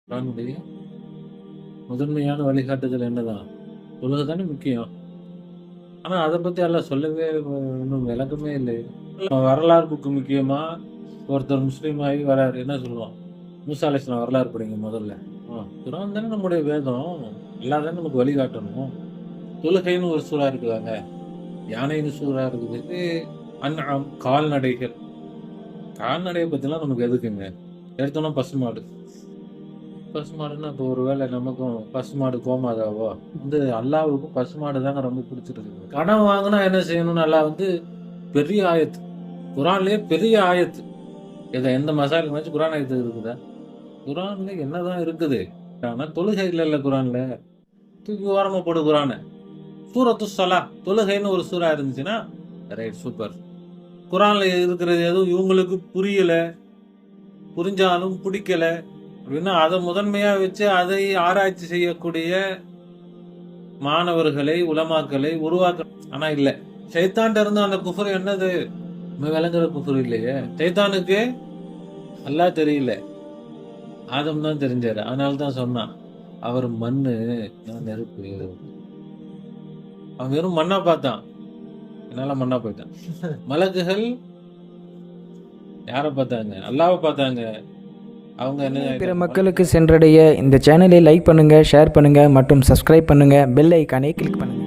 குர்ஆனுடைய முதன்மையான வழிகாட்டுதல் என்னதான்? தொழுகை தானே முக்கியம். ஆனா அத பத்தி அல்லாஹ் சொல்லவே ஒண்ணும் விளக்கமே இல்லையே. வரலாறு புக்கு முக்கியமா? ஒருத்தர் முஸ்லீம் ஆகி வராரு. என்ன சொல்லுவோம்? மூசா அலைஹிஸ்ஸலாம் வரலாறு படிங்க முதல்ல. குர்ஆன் தானே நம்முடைய வேதம். அல்லாஹ் தானே நமக்கு வழிகாட்டணும். தொழுகைன்னு ஒரு சூறா இருக்குதாங்க. யானைன்னு சூறா இருக்குது. அன்அம் கால்நடைகள். கால்நடைய பத்திலாம் நமக்கு எதுக்குங்க? எடுத்தோனே பசுமாடு. பசுமாடுன்னா இப்போ ஒருவேளை நமக்கும் பசுமாடு கோமாதாவோ? அல்லாஹ்வுக்கும் பசுமாடு தாங்க ரொம்ப புடிச்சிருக்கு. கடன் வாங்குனா என்ன செய்யணும்னு அல்லாஹ் பெரிய ஆயத்து. குர்ஆன்லயே பெரிய ஆயத்து. எந்த மசாலுமாச்சும் குர்ஆன் ஆயத்து இருக்குதா? குர்ஆன்ல என்னதான் இருக்குது? ஆனா தொழுகை இல்லல்ல குர்ஆன்ல. தூக்கி ஓரமா போடு குர்ஆன. சூரத்து ஸலா தொழுகைன்னு ஒரு சூரா இருந்துச்சுன்னா, ரைட் சூப்பர். குர்ஆன்ல இருக்கிறது எதுவும் இவங்களுக்கு புரியல, புரிஞ்சாலும் பிடிக்கல அப்படின்னா, அத முதன்மையா வச்சு அதை ஆராய்ச்சி செய்யக்கூடிய மாணவர்களை, உலமாக்களை உருவாக்க ஆனா இல்ல. ஷைத்தான்ட்ட இருந்து அந்த குஃப்ர் என்னது? நம்ம விளங்குற குஃப்ர் இல்லையே. ஷைத்தானுக்கு அல்லாஹ் தெரியல. ஆதம் தான் தெரிஞ்சாரு. அதனால தான் சொன்னான். அவர் மண்ணு, நான் நெருப்பு. அவன் வெறும் மண்ணா பார்த்தான். என்னால மண்ணா போயிட்டான். மலக்குகள் யார பார்த்தாங்க? அல்லாஹ்வ பார்த்தாங்க. அவங்க என்ன பிற மக்களுக்கு சென்றடைய இந்த சேனலை லைக் பண்ணுங்க, ஷேர் பண்ணுங்க மற்றும் சப்ஸ்கிரைப் பண்ணுங்க. பெல் ஐக்கானை கிளிக் பண்ணுங்க.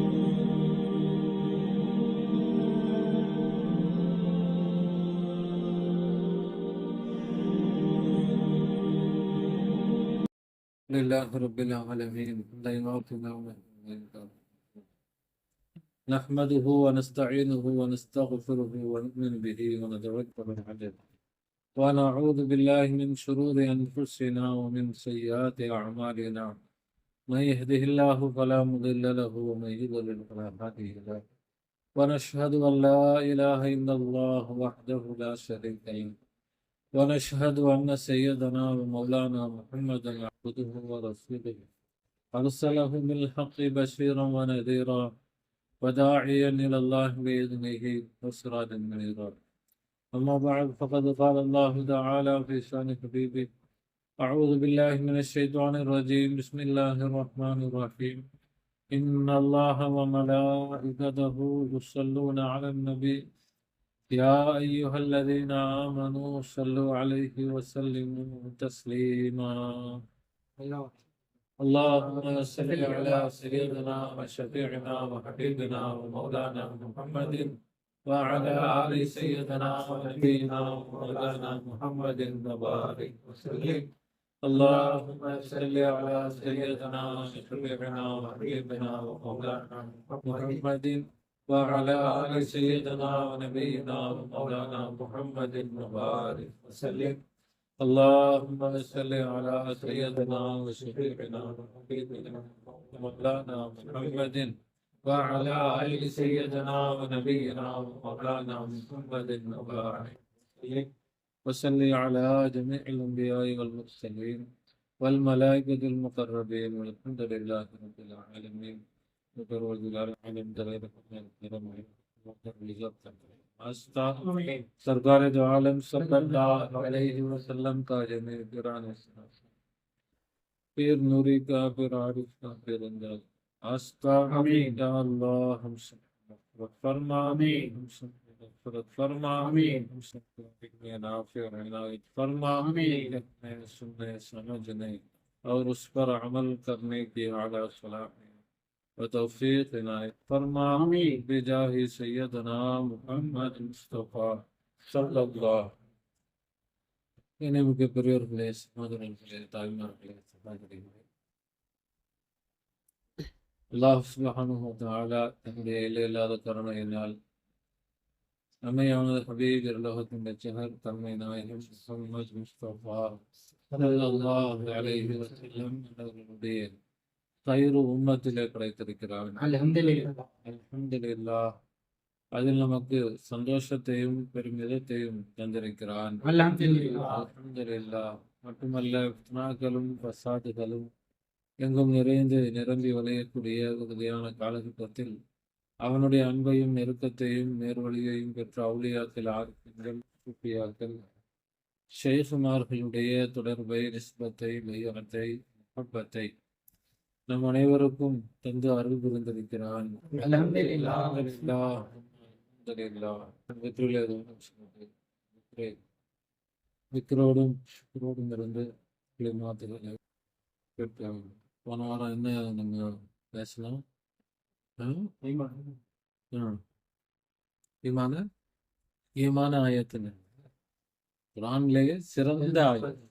لله رب العالمين. نحمده ونستعينه ونستغفره ونؤمن به ونتوكل عليه ونعوذ بالله من شرور أنفسنا ومن سيئات أعمالنا. من يهده الله فلا مضل له ومن يضلل فلا هادي له. ونشهد أن لا إله إلا الله وحده لا شريك له. ونشهد أن سيدنا ومولانا محمدا عبده ورسوله أرسله بالحق بشيرا ونذيرا وداعيا إلى الله بإذنه وسراجا منيرا. أما بعد فقد قال الله تعالى في شأن حبيبه: أعوذ بالله من الشيطان الرجيم. بسم الله الرحمن الرحيم. إن الله وملائكته يصلون على النبي يا أيها الذين آمنوا صلوا عليه وسلموا تسليما. اللهم صل على سيدنا وشفيعنا وحبيبنا ومولانا محمد وعلى آل سيدنا ونبينا ومولانا محمد وبارك وسلم. اللهم صل على سيدنا وشفيعنا وحبيبنا ومولانا محمد وعلى آل سيدنا ونبينا ومولانا محمد وبارك وسلم. اللهم صل على سيدنا وشفيعنا وحبيبنا ومولانا محمد وعلى آل سيدنا ونبينا ومولانا محمد وبارك وصل على جميع الأنبياء والمرسلين والملائكة المقربين والحمد لله رب العالمين. सरकार जो आलम सल्लल्लाहु अलैहि वसल्लम का जमे गिराने फिर नूरी का फिर आरिफ का फिर अंदाज आस्ता या अल्लाह हम सब फरमा हम सब फरमा हम सब नाफिर इनायत फरमा सुनने समझने और उस पर अमल करने की आला सलाह وتوفيق عنایت فرما بجاه سيدنا محمد مصطفى صلى الله. மிக பெரியவர்களே, சகோதரர்களே, தாய்மார்களே, சகோதரிகளே, அல்லாஹ் சுப்ஹானஹு வ தஆலா தன்னுடைய எல்லையில்லாத கருணையினால் நம்மையானது ஹபீப் உலகத்தின் ரட்சகர் தன்மை நாயகம் முஹம்மது முஸ்தபா ஸல்லல்லாஹு அலைஹி வஸல்லம் அவர்களுடைய கயிறு உம்மத்திலே கிடைத்திருக்கிறார். அல்ஹம்துலில்லாஹ். அதில் நமக்கு சந்தோஷத்தையும் பெருமிதத்தையும் தந்திருக்கிறான். அல்ஹம்துலில்லாஹ். மட்டுமல்ல, ஃபித்னாக்களும் ஃபசாதுகளும் எங்கும் நிறைந்து நிரம்பி வளையக்கூடிய உறுதியான காலகட்டத்தில் அவனுடைய அன்பையும் நெருக்கத்தையும் நேர்வழியையும் பெற்ற அவுலியாக்கள், ஆர்ஃபின்கள், சூஃபியாக்கள், ஷேகுமார்களுடைய தொடர்பை, நிஸ்பத்தை, மையத்தை, முகப்பத்தை நம் அனைவருக்கும் தந்து அருள் புரிந்திருக்கிறான். விக்ரோடும் சுக்ரோடும் இருந்து மாத்துகளை கேட்க போன வாரம் என்ன நம்ம பேசலாம்? ஈமான ஆயத்துன்னு குரான்லேயே சிறந்த ஆயத்து.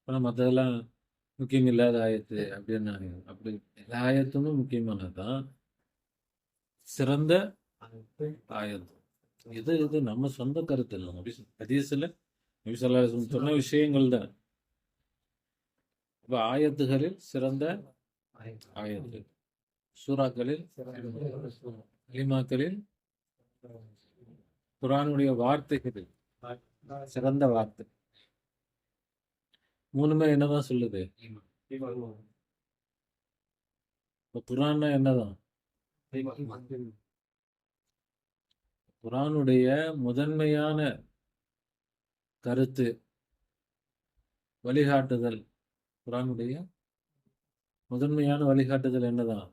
ஆனால் மற்றதெல்லாம் முக்கியம் இல்லாத ஆயத்து அப்படின்னு அப்படி எல்லா ஆயத்துமே முக்கியமானதுதான். சிறந்த ஆயத்து இது நம்ம சொந்த கருத்து இல்லை. ஹதீஸ்ல நபி ஸல்லல்லாஹு அலைஹி வஸல்லம் சொன்ன விஷயங்கள் தான். இப்போ ஆயத்துகளில் சிறந்த ஆயத்து, சூறாக்களில், கலிமாக்களில், குரானுடைய வார்த்தைகளில் சிறந்த வார்த்தை. மூணுமே என்னதான் சொல்லுது? குரான்னா என்னதான்? குரானுடைய முதன்மையான கருத்து, வழிகாட்டுதல். குரானுடைய முதன்மையான வழிகாட்டுதல் என்னதான்?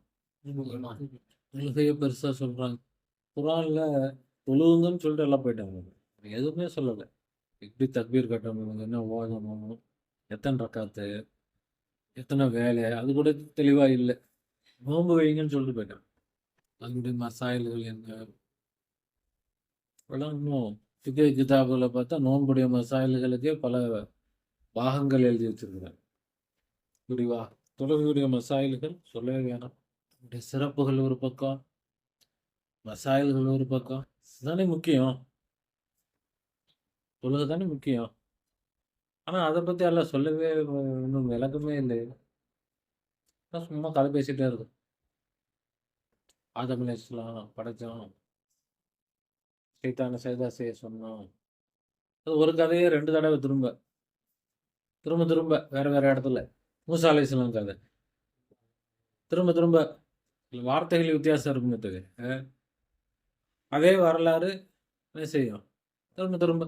தொழுகையை பெருசா சொல்றாங்க. குரான்ல தொழுவுங்கன்னு சொல்லிட்டு எல்லாம் போயிட்டாங்க. எதுவுமே சொல்லலை. எப்படி தக்பீர் கட்டணும், என்ன ஓதணும், எத்தனை ரக்காத்து, எத்தனை வேலை, அது கூட தெளிவா இல்லை. நோன்பு வைங்கன்னு சொல்லிட்டு போயிட்டாங்க. அதனுடைய மசாயல்கள் என்ன இன்னும் ஃபிக்ஹ் கிதாபுல பார்த்தா நோன்புடைய மசாயல்களுக்கே பல பாகங்கள் எழுதி வச்சிருக்கிறாங்க. புரிவா? தொழுகையுடைய மசாயல்கள் சொல்லவே வேணாம். சிறப்புகள் ஒரு பக்கம், மசாயல்கள் ஒரு பக்கம். இதுதானே முக்கியம். தொழுகை தானே முக்கியம். ஆனால் அதை பற்றி எல்லாம் சொல்லவே இன்னும் விளக்கமே இல்லை. சும்மா கதை பேசிகிட்டே இருக்கும். ஆதம் அலைஹிஸ்ஸலாம் படைச்சோம், சைத்தானை சஜதா செய்ய சொன்னோம். அது ஒரு கதையே 2 தடவை திரும்ப திரும்ப திரும்ப வேற வேற இடத்துல. மூசா அலைஹிஸ்ஸலாம் கதை திரும்ப திரும்ப வார்த்தைகள் வித்தியாசம் இருக்குமே தவிர அதே வரலாறு என்ன செய்யும்? திரும்ப திரும்ப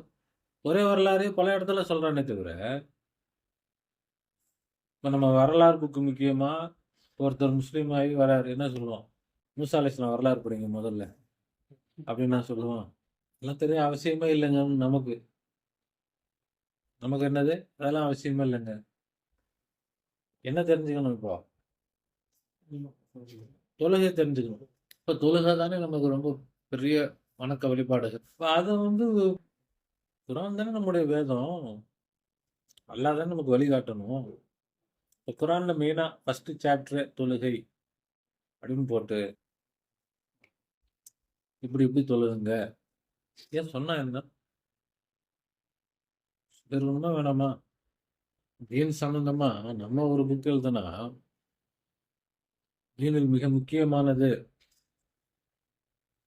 ஒரே வரலாறு பல இடத்துல சொல்றானே தவிர, இப்போ நம்ம வரலாறு புக்கு முக்கியமா? ஒருத்தர் முஸ்லீம் ஆகி வராரு, என்ன சொல்லுவோம்? மூசா அலைஹிஸ்ஸலாம் வரலாறு படிங்க முதல்ல அப்படின்னு நான் சொல்லுவோம். எல்லாம் தெரிய அவசியமே இல்லைங்க. நமக்கு நமக்கு என்னது? அதெல்லாம் அவசியமே இல்லைங்க. என்ன தெரிஞ்சுக்கணும்? இப்போ தொழுகை தெரிஞ்சுக்கணும். இப்போ தொழுகை தானே நமக்கு ரொம்ப பெரிய வணக்க வழிபாடுகள். இப்போ அதை குரான் தானே நம்முடைய வேதம். அல்லாஹ் தானே நமக்கு வழிகாட்டணும். இப்போ குரான்ல மெயினா ஃபர்ஸ்ட் சாப்டர் தொழுகை அப்படின்னு போட்டு இப்படி இப்படி தொழுகுங்க ஏன் சொன்னா என்ன? இருக்கணுமா வேணாமா? தீன் சம்பந்தமா நம்ம ஒரு புக் எழுதுனா, தீனில் மிக முக்கியமானது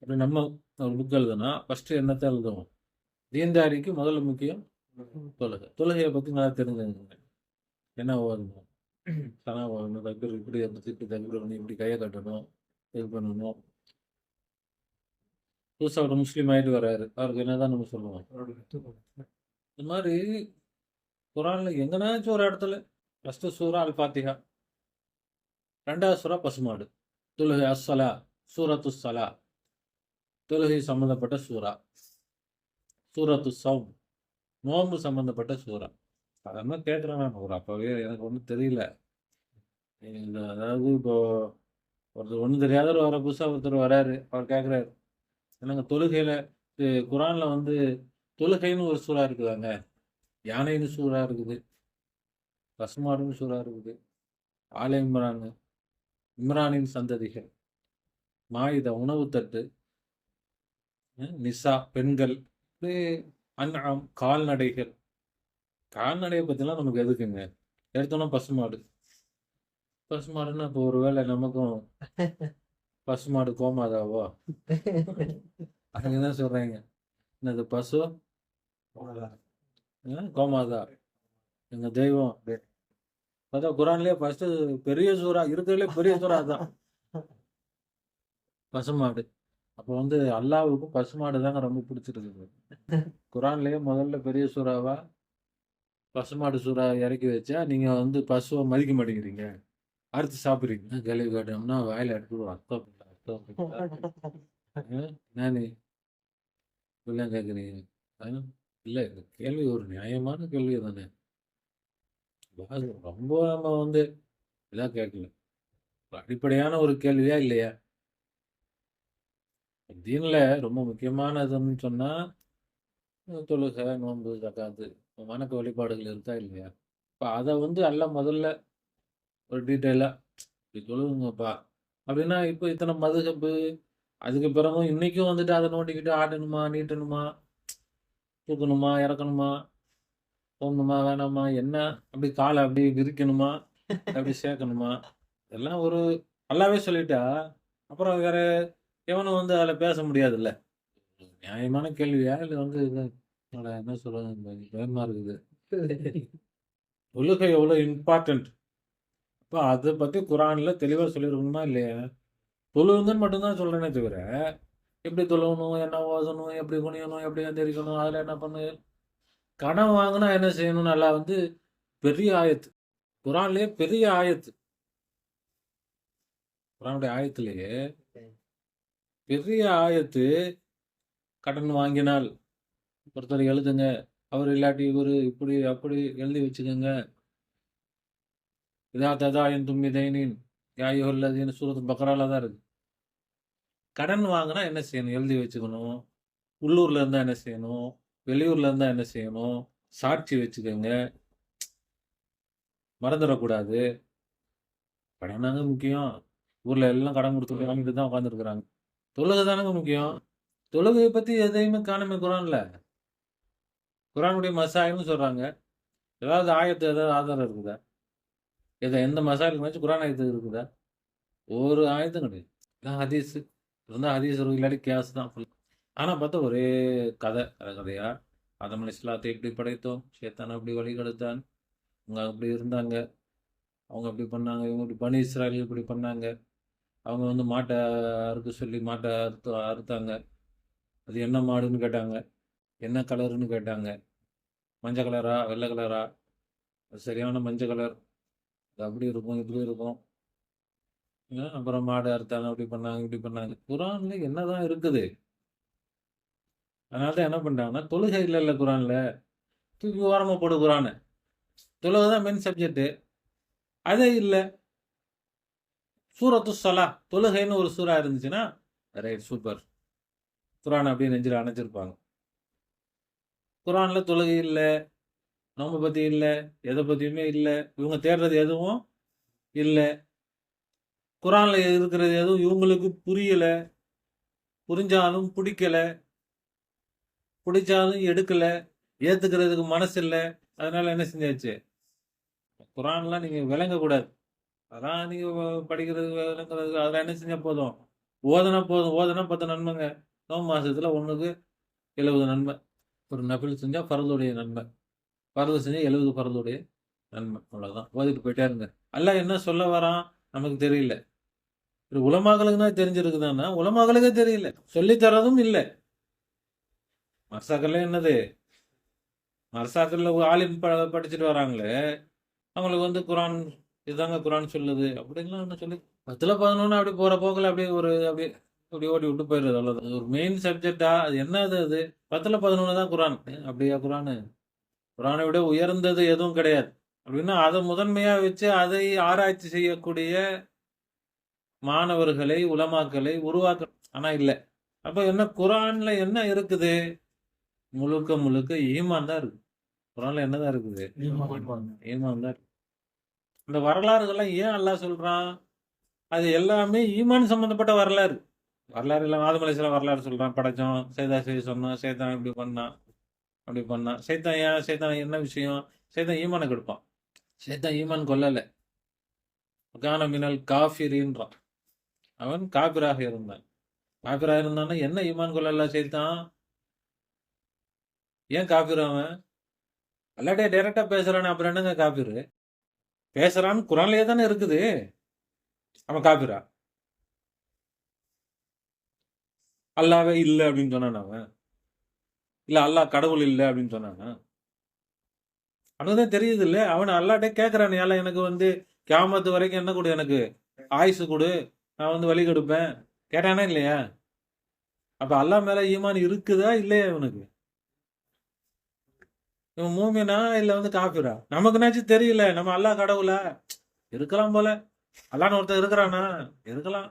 அப்படி நம்ம ஒரு புக் எழுதுனா ஃபர்ஸ்ட் என்னத்தை எழுதுவோம்? தீன்தாரிக்கு முதல்ல முக்கியம் தொழுகை. தொழுகையை பற்றி நல்லா தெரிஞ்சுங்க. என்ன ஓதணும், சனா ஓதணும், தக்பீர் இப்படி இப்படி தக்பீர் பண்ணி இப்படி கையை கட்டணும், இது பண்ணணும். புதுசாக ஒரு முஸ்லீம் ஆகிட்டு வர்றாரு, அவருக்கு என்னதான் நம்ம சொல்லுவோம்? இந்த மாதிரி குரான்ல எங்கனாச்சும் ஒரு இடத்துல ஃபர்ஸ்ட் சூரா அல் ஃபாத்திஹா, 2வது சூரா பசுமாடு, தொழுகை அஸ்ஸலா, சூரத்து ஸலா, தொழுகை சம்பந்தப்பட்ட சூரா, சூரத்து ஸௌம், நோம்பு சம்பந்தப்பட்ட சூரா. அதெல்லாம் கேட்குறேன் நான். ஒரு அப்பவே எனக்கு ஒன்றும் தெரியல. அதாவது இப்போ ஒருத்தர் ஒன்றும் தெரியாத வர புதுசாக ஒருத்தர் வராரு, அவர் கேட்குறாரு, என்னங்க தொழுகையில குரான்ல தொழுகைன்னு ஒரு சூறா இருக்குதாங்க, யானைன்னு சூறா இருக்குது, பசுமாடுன்னு சூறா இருக்குது, ஆல இம்ரான், இம்ரானின் சந்ததிகள், மாயிதா உணவு தட்டு, நிசா பெண்கள், அன்ஆம் கால்நடைகள். கால்நடையை பற்றிலாம் நமக்கு எதுக்குங்க? எடுத்தோன்னா பசுமாடு. பசுமாடுன்னா இப்போ ஒருவேளை நமக்கும் பசுமாடு கோமாதாவோ? அதுதான் சொல்றீங்க. என்னது பசு கோமாதா எங்க தெய்வம்? அதான் குரான்லயே ஃபர்ஸ்ட் பெரிய சூறா இருக்கிறதுலே பெரிய சூறா தான் பசுமாடு. அப்போ அல்லாவுக்கும் பசுமாடு தாங்க ரொம்ப பிடிச்சிருக்கு. குரான்லயே முதல்ல பெரிய சூறாவா பசுமாடு சூறா இறக்கி வச்சா நீங்க வந்து பசுவை மதிக்க மாட்டேங்கிறீங்க, அறுத்து சாப்பிடுறீங்க. கேள்வி கேட்டோம்னா வாயில எடுத்து அர்த்தம் நானு இப்படிலாம் கேட்குறீங்க. இல்ல இந்த கேள்வி ஒரு நியாயமான கேள்வி தானே. அது ரொம்ப நம்ம வந்து இதா கேட்கல. அடிப்படையான ஒரு கேள்வியா இல்லையா? தீன்ல ரொம்ப முக்கியமானதுன்னு சொன்னா தொழுகை, நோன்பு, ஜக்காத்து, வணக்க வழிபாடுகள் இருக்கா இல்லையா? இப்ப அத வந்து அல்லாஹ் முதல்ல ஒரு டீட்டெயிலா இப்படி தொழுவுங்கப்பா அப்படின்னா, இப்ப இத்தனை மதுஹப்பு அதுக்கு பிறகும் இன்னைக்கும் வந்துட்டு அத நோண்டிக்கிட்டு ஆடணுமா, நீட்டணுமா, தூக்கணுமா, இறக்கணுமா, போடணுமா, வேணாமா, என்ன அப்படி கால அப்படி விரிக்கணுமா, அப்படி சேர்க்கணுமா? இதெல்லாம் ஒரு அல்லாவே சொல்லிட்டா, அப்புறம் வேற எவனும் வந்து அதுல பேச முடியாதுல்ல. நியாயமான கேள்வியா? இல்ல வந்து என்ன சொல்றது பயமா இருக்குது. தொழுகை எவ்வளோ இம்பார்ட்டன்ட். அப்ப அத பத்தி குரான்ல தெளிவா சொல்லியிருக்கணுமா இல்லையா? தொழுவுங்கன்னு மட்டும் தான் சொல்றேனே தவிர, எப்படி தொழுவணும், என்ன ஓதணும், எப்படி குனியணும், எப்படி எந்திரிக்கணும், அதுல என்ன பண்ணு கடன் வாங்குனா என்ன செய்யணும்னு அல்லாஹ் வந்து பெரிய ஆயத்து. குரான்லயே பெரிய ஆயத்து. குரானுடைய ஆயத்திலேயே பெரிய ஆயத்து. கடன் வாங்கினால் ஒருத்தர் எழுதுங்க. அவர் இல்லாட்டி இவரு இப்படி அப்படி எழுதி வச்சுக்கோங்க. இதா ததாயன்தும் மிதைனின் யா அய்யுஹல்லதீன சூரத்துல் பக்ரால தான் இருக்கு. கடன் வாங்குனா என்ன செய்யணும்? எழுதி வச்சுக்கணும். உள்ளூர்ல இருந்தா என்ன செய்யணும்? வெளியூர்ல இருந்தா என்ன செய்யணும்? சாட்சி வச்சுக்கோங்க. மறந்துடக்கூடாது. கடன் தாங்க முக்கியம். ஊர்ல எல்லாம் கடன் கொடுத்து வாங்கிட்டு தான் உட்காந்துருக்குறாங்க. தொழுகை தானங்க முக்கியம். தொழுகையை பத்தி எதையுமே காணுமே குரான்ல. குரானுடைய மசாயில்னு சொல்றாங்க. ஏதாவது ஆயத்து ஏதாவது ஆதாரம் இருக்குதா? எந்த மசாயிலுக்கு வச்சு குரான் ஆயத்து இருக்குதா? ஒரு ஆயத்தும் கிடையாது. எல்லாம் ஹதீஸ். இருந்தா ஹதீஸ் இருக்கும், இல்லாட்டி கியாஸ் தான் ஃபுல். ஆனா பார்த்தா ஒரே கதை கதையா ஆதம் அலைஹிஸ்ஸலாத்தை இப்படி படைத்தோம், ஷைத்தான் அப்படி வழிகெடுத்தான், அவங்க அப்படி இருந்தாங்க, அவங்க அப்படி பண்ணாங்க, இவங்க இப்படி பனி இஸ்ராயல் இப்படி பண்ணாங்க, அவங்க வந்து மாட்டை அறுக்க சொல்லி மாட்டை அறுத்தாங்க. அது என்ன மாடுன்னு கேட்டாங்க, என்ன கலருன்னு கேட்டாங்க, மஞ்சள் கலரா வெள்ளை கலரா, அது சரியான மஞ்சள் கலர், அது அப்படி இருக்கும் இப்படி இருக்கும். அப்புறம் மாடு அறுத்தாங்க, அப்படி பண்ணாங்க இப்படி பண்ணாங்க. குரான்ல என்னதான் இருக்குது? அதனால தான் என்ன பண்றாங்கன்னா, தொழுகை இல்லைல்ல குரான்ல, தூக்கி ஓரமா போடு குரானை. தொழுகை தான் மெயின் சப்ஜெக்ட். அதே இல்லை. சூரத்து ஸலா தொழுகைன்னு ஒரு சூறா இருந்துச்சுன்னா ரைட் சூப்பர். குரான் அப்படியே நெஞ்சில் அணைச்சிருப்பாங்க. குரான்ல தொழுகை இல்லை, நோம்பை பத்தி இல்லை, எதை பத்தியுமே இல்லை, இவங்க தேடுறது எதுவும் இல்லை. குரான்ல இருக்கிறது எதுவும் இவங்களுக்கு புரியல, புரிஞ்சாலும் பிடிக்கல, பிடிச்சாலும் எடுக்கல, ஏத்துக்கிறதுக்கு மனசு இல்லை. அதனால என்ன செஞ்சாச்சு? குரான்லாம் நீங்க விளங்கக்கூடாது. அதான் நீங்க படிக்கிறது விளங்குறது அதெல்லாம் என்ன செஞ்சா போதும்? ஓதனா போதும். ஓதனா 10 நன்மைங்க. நோம்பு மாசத்துல ஒண்ணுக்கு 70 நன்மை. ஒரு நபில் செஞ்சா ஃபர்துடைய நன்மை. ஃபர்து செஞ்சா 70 ஃபர்துடைய நன்மை. அவ்வளவுதான். ஓதிட்டு போயிட்டே இருங்க. அல்லாஹ் என்ன சொல்ல வரான் நமக்கு தெரியல. உலமாக்களுக்கு தான் தெரிஞ்சிருக்குதான்னா உலமாக்களுக்கே தெரியல. சொல்லி தரதும் இல்லை. மர்சாக்கள்ல என்னது? மர்சாக்கள்ல ஆலிம் படிச்சுட்டு வராங்களே, அவங்களுக்கு வந்து குரான் இதுதாங்க குரான் சொல்லுது அப்படின்லாம் ஒன்று சொல்லி 10-11 அப்படி போற போக்கில் அப்படியே ஒரு அப்படியே அப்படி ஓடி விட்டு போயிடுறது அவ்வளோதான். அது ஒரு மெயின் சப்ஜெக்டா அது என்னது? அது 10-11 தான் குரான். அப்படியா குரானு? குரானை விட உயர்ந்தது எதுவும் கிடையாது அப்படின்னா அதை முதன்மையா வச்சு அதை ஆராய்ச்சி செய்யக்கூடிய மாணவர்களை உலமாக்களை உருவாக்க. ஆனா இல்லை. அப்ப என்ன குரான்ல என்ன இருக்குது? முழுக்க முழுக்க ஈமான் தான் இருக்கு. குரான்ல என்னதான் இருக்குது? ஈமான் தான் இருக்கு. இந்த வரலாறுகள்லாம் ஏன் அல்லாஹ் சொல்றான்? அது எல்லாமே ஈமான் சம்பந்தப்பட்ட வரலாறு. வரலாறு எல்லாம் ஆதம் அலைஹிஸ்ஸலாம் வரலாறு சொல்றான். படைச்சோம், செய்தா செய்ய சொன்னோம், சைத்தான் இப்படி பண்ணான், அப்படி பண்ணான். சைத்தான் ஏன்? சைத்தான் என்ன விஷயம்? சைத்தான் ஈமானை கெடுப்பான். சைத்தான் ஈமான் கொல்லல. கான மினல் காஃபிரின்றான். அவன் காபிராக இருந்தான். காபிராக இருந்தான்னா என்ன ஈமான் கொல்லல சைத்தான்? ஏன் காபிர் அவன்? அல்லாட்டே டைரக்டா பேசுறானே, அப்புறம் என்னங்க காபிரு? பேசுறான்னு குரான்லயே தானே இருக்குது. அவன் காபிரா? அல்லாவே இல்லை அப்படின்னு சொன்னான் அவன்? இல்ல அல்லாஹ் கடவுள் இல்லை அப்படின்னு சொன்னானா? அவனுக்குதான் தெரியுது இல்ல, அவன் அல்லாட்டே கேட்கறான், ஏல எனக்கு வந்து கியாமத்து வரைக்கும் என்ன கொடு, எனக்கு ஆயுசு கொடு, நான் வந்து வழி கொடுப்பேன், கேட்டானா இல்லையா? அப்ப அல்லாஹ் மேல ஈமான் இருக்குதா இல்லையா இவனுக்கு? இவன் மூமினா இல்ல வந்து காஃபிரா? நமக்குனாச்சும் தெரியல, நம்ம அல்லாஹ் கடவுளா? இருக்கலாம் போல. அல்லாஹ்னு ஒருத்தன் இருக்கிறானா? இருக்கலாம்.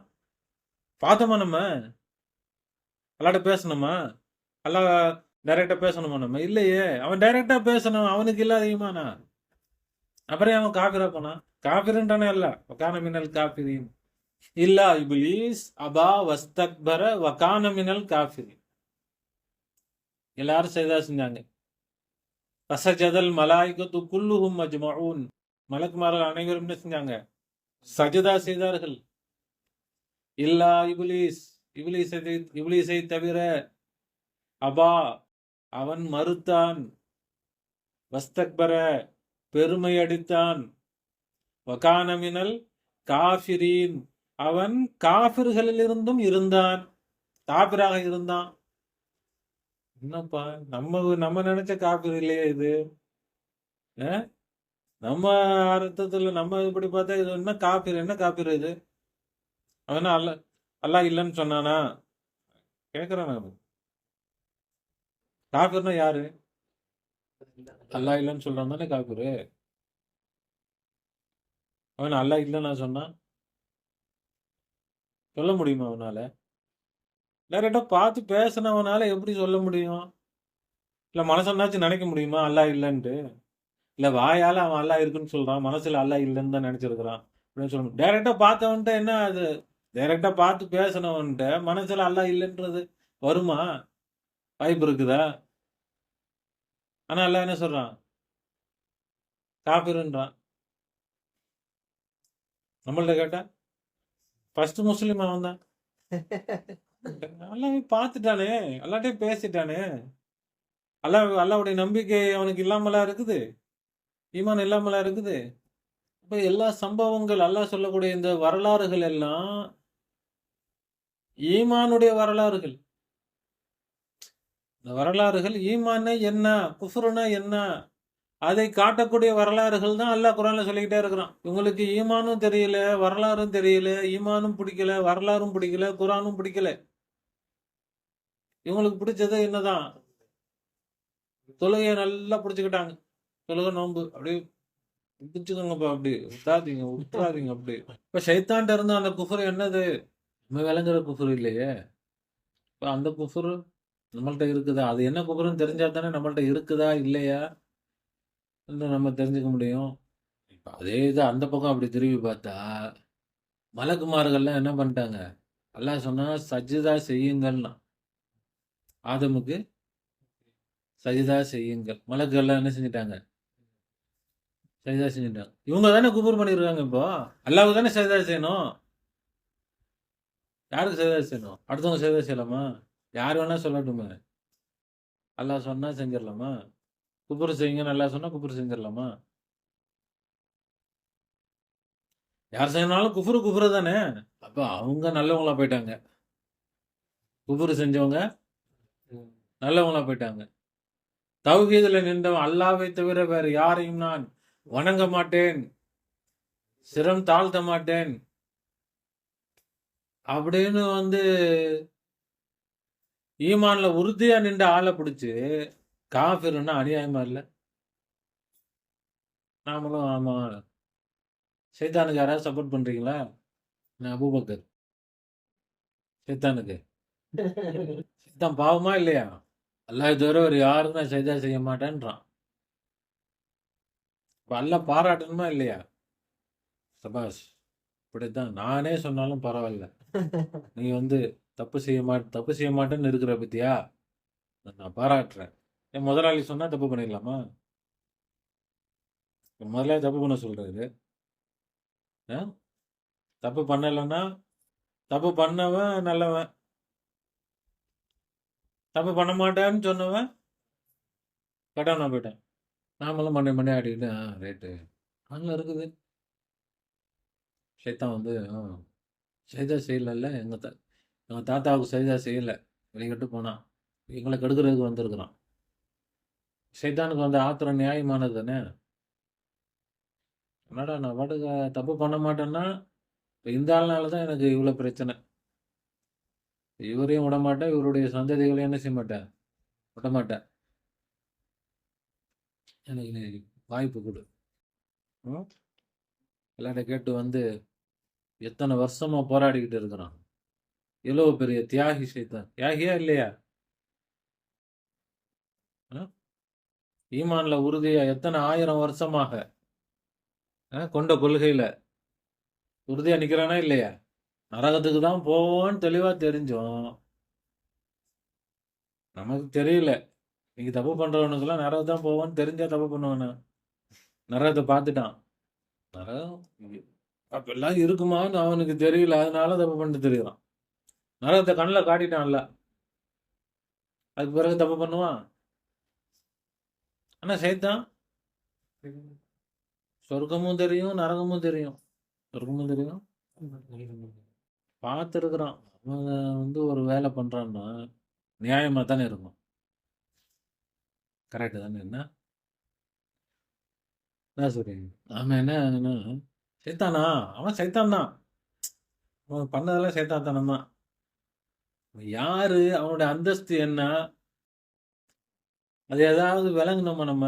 பார்த்தோமா நம்ம? அல்லாட்ட பேசணுமா? அல்லாஹ் டைரக்டா பேசணுமா நம்ம? இல்லையே. அவன் டைரக்டா பேசணும், அவனுக்கு இல்லாத ஈமானா? அப்புறம் அவன் காஃபிரா போனான்? காஃபிருன்றானே அல்ல, வகான மினல் காஃபிரின் இல்லா இப்லீஸ் அபா வஸ்தக்பர வகான மினல் காஃபிரின். எல்லாரும் செய்தா செஞ்சாங்க. ஃபஸஜதல் மலாயிகத்து குல்லுஹும் அஜ்மஊன். மலக்குமார்கள் அனைவரும் என்ன செஞ்சாங்க? சஜதா செய்தார்கள். இல்லா இப்லீஸ், இப்லீஸை தவிர, அபா அவன் மறுத்தான், வஸ்தக்பர பெருமை அடித்தான், வகான மினல் காஃபிரீன் அவன் காஃபிர்களிலிருந்தும் இருந்தான், காபிராக இருந்தான். என்னப்பா நம்ம நம்ம நினைச்ச காபிர் இல்லையே இது? அஹ்? நம்ம அர்த்தத்துல நம்ம இப்படி பார்த்தா இது என்ன காபிர், என்ன காபிர் இது? அவன் அல்ல அல்லாஹ் இல்லைன்னு சொன்னானா? கேட்கிறேன் நான். காபிர்னா யாரு? அல்லாஹ் இல்லைன்னு சொல்றான் தானே காபிரு. அவன் அல்லாஹ் இல்லைன்னு நான் சொன்னான் சொல்ல முடியுமா அவனால? டைரக்டா பார்த்து பேசினவனால எப்படி சொல்ல முடியும்? இல்ல மனசன்னாச்சும் நினைக்க முடியுமா அல்லாஹ் இல்லைன்ட்டு? இல்ல வாயால அவன் அல்லாஹ் இருக்குன்னு சொல்றான், மனசுல அல்லாஹ் இல்லைன்னு தான் நினைச்சிருக்கிறான் அப்படின்னு சொல்ல முடியும். டைரக்டா பார்த்தவன்ட்ட என்ன அது? டைரக்டா பார்த்து பேசினவன்ட்ட மனசுல அல்லாஹ் இல்லைன்றது வருமா? வாய்ப்பு இருக்குதா? ஆனா அல்லாஹ் என்ன சொல்றான்? காபிருன்றான். நம்மள்ட்ட கேட்டா ஃபர்ஸ்ட் முஸ்லீம் அவன் தான். அல்லாஹ் பார்த்துட்டானே, அல்லாஹ்ட்டே பேசிட்டானே. அல்லாஹ்வுடைய நம்பிக்கை அவனுக்கு இல்லாமலா இருக்குது? ஈமான் இல்லாமலா இருக்குது? இப்ப எல்லா சம்பவங்கள் அல்லாஹ் சொல்லக்கூடிய இந்த வரலாறுகள் எல்லாம் ஈமானுடைய வரலாறுகள். இந்த வரலாறுகள் ஈமான்னா என்ன, குஃப்ருனா என்ன, அதை காட்டக்கூடிய வரலாறுகள் தான் அல்லாஹ் குர்ஆன்ல சொல்லிக்கிட்டே இருக்கிறான். இவங்களுக்கு ஈமானும் தெரியல, வரலாறும் தெரியல, ஈமானும் பிடிக்கல, வரலாறும் பிடிக்கல, குர்ஆனும் பிடிக்கல. இவங்களுக்கு பிடிச்சது என்னதான்? தொழுகையை நல்லா பிடிச்சுக்கிட்டாங்க. தொழுகை நோன்பு அப்படியே பிடிச்சுக்கோங்கப்பா, அப்படி விட்டுறாதீங்க அப்படி. இப்ப ஷைத்தான்ட்ட இருந்து அந்த குஃபர் என்னது? நம்ம விளங்குற குஃபர் இல்லையே. இப்ப அந்த குஃபர் நம்மள்ட்ட இருக்குதா? அது என்ன குஃபர்னு தெரிஞ்சா தானே நம்மள்ட்ட இருக்குதா இல்லையா நம்ம தெரிஞ்சுக்க முடியும். இப்ப அதே இது அந்த பக்கம் அப்படி திரும்பி பார்த்தா, மலக்குமார்கள்லாம் என்ன பண்ணிட்டாங்க? அல்லாஹ் சொன்னா சஜ்ஜதா செய்யுங்கள்னா, ஆதமுக்கு சஜிதா செய்யுங்கள். மலக்குகள்லாம் என்ன செஞ்சுட்டாங்க? சஜிதா செஞ்சுட்டாங்க. இவங்க தானே குஃபர் பண்ணிருக்காங்க. இப்போ அல்லாஹ்வுக்கு தானே சஜிதா செய்யணும். யாருக்கு சஜிதா செய்யணும்? அடுத்தவங்க சஜிதா செய்யலாமா? யார் வேணா சொல்லட்டுமே. அல்லாஹ் சொன்னா செஞ்சிடலாமா? குஃபர் செய்யுங்கன்னு அல்லாஹ் சொன்னா குஃபர் செஞ்சிடலாமா? யார் செய்யனாலும் குஃபரு தானே. அப்ப அவங்க நல்லவங்களா போயிட்டாங்க. குஃபர் செஞ்சவங்க நல்லவங்களா போயிட்டாங்க. தௌஹீதுல நின்றவன் அல்லாஹ்வை தவிர வேற யாரையும் நான் வணங்க மாட்டேன், சிரம் தாழ்த்த மாட்டேன் அப்படின்னு வந்து ஈமான்ல உறுதியா நின்ற ஆளை பிடிச்சு காஃபிர்னா அநியாயமா இல்ல? நாமளும் ஆமா, சைத்தானுக்கு யாராவது சப்போர்ட் பண்றீங்களா? நான் அபூபக்கர். சைத்தானுக்கு சைத்தான் பாவமா இல்லையா? அல்லாஹ் தவிர வேற யாருக்கும் நான் சஜிதா செய்ய மாட்டேன்றான். இப்ப அல்லாஹ் பாராட்டணுமா இல்லையா? சபாஷ், இப்படித்தான் நானே சொன்னாலும் பரவாயில்ல, நீ வந்து தப்பு செய்ய மாட்டேன்னு இருக்கிற பத்தியா, நான் பாராட்டுறேன். என் முதலாளி சொன்னா தப்பு பண்ணிடலாமா? என் முதலாளி தப்பு பண்ண சொல்றாரு. தப்பு பண்ணலைன்னா தப்பு பண்ணவன் நல்லவன், தப்பு பண்ண மாட்டேன்னு சொன்னவன் கெட்டவனா போயிட்டான். நாமளும் மண்டை ஆடிக்கிட்டு ரைட்டு அங்கே இருக்குது. சைத்தான் வந்து சைதா செய்யலைல்ல, எங்கள் தாத்தாவுக்கு சைதா செய்யலை, வெளிக்கிட்டு போனான், எங்களை கெடுக்கிறதுக்கு வந்திருக்கிறான். சைத்தானுக்கு வந்து ஆத்திரம் நியாயமானது தானே. என்னடா நான் பாட்டுக்கு தப்பு பண்ண மாட்டேன்னா, இப்ப இந்த ஆள்னால தான் எனக்கு இவ்ளோ பிரச்சனை. இவரையும் விடமாட்டேன், இவருடைய சந்ததிகளையும் என்ன செய்ய மாட்டேன், விடமாட்டேன். எனக்கு நீ வாய்ப்பு குடு. ம். எல்லார்ட்ட கேட்டு வந்து எத்தன வருஷமா போராடிக்கிட்டு இருக்கிறான். எவ்வளோ பெரிய தியாகி சைத்தான். தியாகியா இல்லையா? அ ஈமான்ல உறுதியா எத்தன 1000 வருஷமாக கொண்ட கொள்கையில உறுதியா நிக்கிறானா இல்லையா? நரகத்துக்கு தான் போவோன்னு தெளிவா தெரிஞ்சும், நமக்கு தெரியல. இன்னைக்கு தப்பு பண்றவனுக்கெல்லாம் நரகம் தான் போவோன்னு தெரிஞ்சா தப்பு பண்ணுவானா? நரகத்த பார்த்துட்டான். நரகம் அப்பல்லாம் இருக்குமான்னு அவனுக்கு தெரியல. அதனால தப்பு பண்ணிட்டு திரியிறான். நரகத்த கண்ல காட்டிட்டான்ல. அதுக்கு பிறகு தப்பு பண்ணுவான். ஆனா சைத்தான் சொர்க்கமும் தெரியும், நரகமும் தெரியும். சொர்க்கமும் தெரியும், பார்த்துருக்குறான். அவன் வந்து ஒரு வேலை பண்றான்னா, நியாயமா தானே இருக்கும். கரெக்ட் தானே என்ன? என்ன சொல்றீங்க? அவன் என்னன்னா, சைத்தானா? அவன் சைத்தான் தான். அவன் பண்ணதெல்லாம் சைத்தான்தனம் தான். யாரு? அவனுடைய அந்தஸ்து என்ன? அது ஏதாவது விளங்குனோமா நம்ம?